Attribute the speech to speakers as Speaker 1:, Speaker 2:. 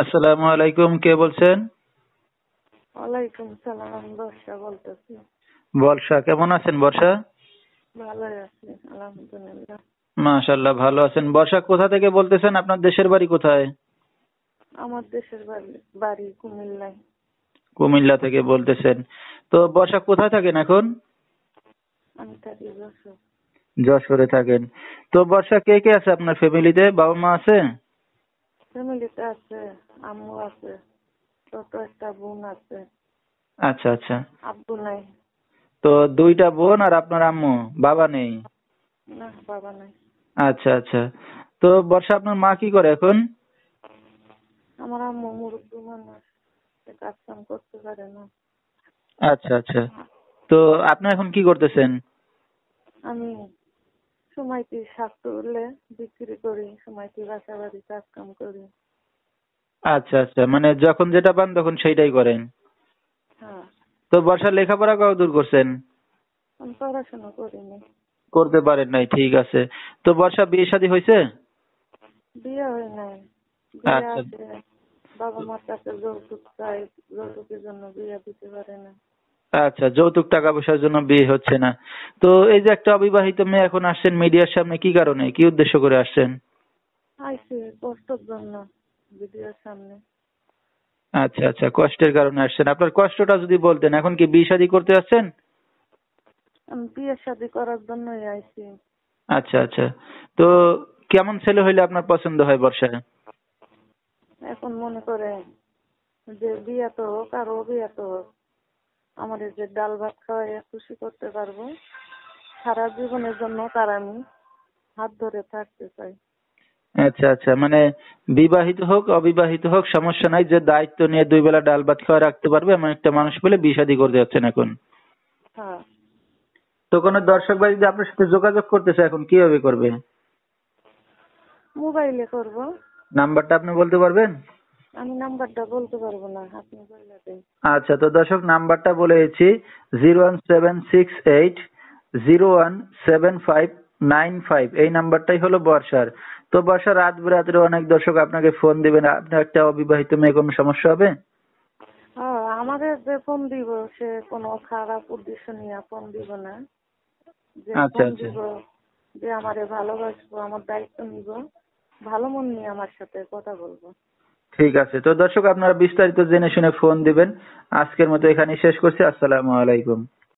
Speaker 1: আসসালামু আলাইকুম, কে বলছেন?
Speaker 2: ওয়ালাইকুম সালাম, আমি বর্ষা বলতেছি।
Speaker 1: বর্ষা, কেমন আছেন বর্ষা?
Speaker 2: ভালোই আছি আলহামদুলিল্লাহ।
Speaker 1: মাশাআল্লাহ, ভালো আছেন। বর্ষা কোথা থেকে বলতেছেন? আপনার দেশের বাড়ি কোথায়?
Speaker 2: আমার দেশের বাড়ি বাড়ি কুমিল্লায়।
Speaker 1: কুমিল্লা থেকে বলতেছেন। তো বর্ষা কোথায় থাকেন এখন?
Speaker 2: আমি থাকি যশোর।
Speaker 1: যশোরে থাকেন। তো বর্ষা কে কে আছে আপনার ফ্যামিলিতে? বাবা মা আছে?
Speaker 2: ফ্যামিলিতে আছে, আম্মু আছে, ছোট একটা বোন আছে,
Speaker 1: আচ্ছা আচ্ছা।
Speaker 2: আব্বু নাই।
Speaker 1: তো দুইটা বোন আর আপনার আম্মু, বাবা নেই?
Speaker 2: না, বাবা নাই।
Speaker 1: আচ্ছা আচ্ছা। তো বর্ষা আপনার মা কি করে এখন?
Speaker 2: আমার আম্মু মুরব্বী মানুষ, সে কাজ কাম করতে পারে না।
Speaker 1: আচ্ছা আচ্ছা। তো আপনি এখন কি করতেছেন?
Speaker 2: আমি সময়টি শাক তুললে বিক্রি করি, সময়টি বাসা বাড়ি কাজ কাম করি।
Speaker 1: আচ্ছা আচ্ছা, মানে যখন যেটা পান তখন সেইটাই করেন।
Speaker 2: হ্যাঁ,
Speaker 1: তো বর্ষা লেখাপড়া কতদূর করছেন?
Speaker 2: আমি পড়াশোনা করিনি।
Speaker 1: করতে পারেন নাই, ঠিক আছে। তো বর্ষা বিয়ে শাদী হয়েছে?
Speaker 2: বিয়ে হয় নাই, বিয়ে
Speaker 1: আচ্ছা
Speaker 2: আছে। বাবা মার কাছে যৌতুক চাই, যৌতুকের জন্য বিয়ে দিতে পারে না।
Speaker 1: আচ্ছা, যৌতুক টাকা পয়সার জন্য বিয়ে হচ্ছে না। তো এই যে একটা অবিবাহিত মেয়ে এখন আসছেন মিডিয়ার সামনে, কি কারণে, কি উদ্দেশ্য করে আসছেন?
Speaker 2: আইসি কষ্টর জন্য ভিডিওর সামনে।
Speaker 1: আচ্ছা আচ্ছা, কষ্টের কারণে আসছেন। আপনার কষ্টটা যদি বলতেন, এখন কি বিয়ে শাদী করতে যাচ্ছেন?
Speaker 2: আমি বিয়ে শাদী করার জন্যই আইসি।
Speaker 1: আচ্ছা আচ্ছা। তো কেমন ছেলে হইলে আপনার পছন্দ হয় বর্ষায়?
Speaker 2: এখন মনে করে যে বিয়ে তো হোক আর বিয়ে তো হোক, আমাদের যে ডাল ভাত খাওয়াই খুশি করতে পারবো, সারা জীবনের জন্য তার আমি হাত ধরে থাকতে চাই।
Speaker 1: আচ্ছা আচ্ছা, মানে বিবাহিত হোক অবিবাহিত হোক সমস্যা নাই, যে দায়িত্ব নিয়ে দুই বেলা ডাল ভাত খাওয়া রাখতে পারবে এমন একটা মানুষ পেলে বিয়ে শাদী করতে যাচ্ছেন এখন।
Speaker 2: হ্যাঁ,
Speaker 1: তো কোনো দর্শক ভাই যদি আপনার সাথে যোগাযোগ করতে চায় এখন কিভাবে করবে?
Speaker 2: মোবাইলে করব।
Speaker 1: নাম্বারটা আপনি বলতে পারবেন?
Speaker 2: আমি নাম্বারটা বলতে পারবো না, আপনি বলে দেন।
Speaker 1: আচ্ছা, তো দর্শক নাম্বারটা বলে দিচ্ছি, 01768017595। এই নাম্বারটাই হলো বর্ষার। তো বর্ষা রাত বিরাত্রে অনেক দর্শক আপনাকে ফোন দিবেন, আপনার একটা অবিবাহিত মেয়ে, কোনো সমস্যা হবে?
Speaker 2: হ্যাঁ, আমাদের যে ফোন দিব সে কোনো খারাপ উদ্দেশ্য নিয়ে ফোন দিব না। যে
Speaker 1: আচ্ছা
Speaker 2: ফোন
Speaker 1: আচ্ছা,
Speaker 2: দিব, যে আমারে ভালোবাসবো, আমার দায়িত্ব নিব, ভালো মন নিয়ে আমার সাথে কথা বলবো।
Speaker 1: ঠিক আছে। তো দর্শক আপনারা বিস্তারিত জেনে শুনে ফোন দিবেন। আজকের মতো এখানেই শেষ করছি। আসসালামু আলাইকুম।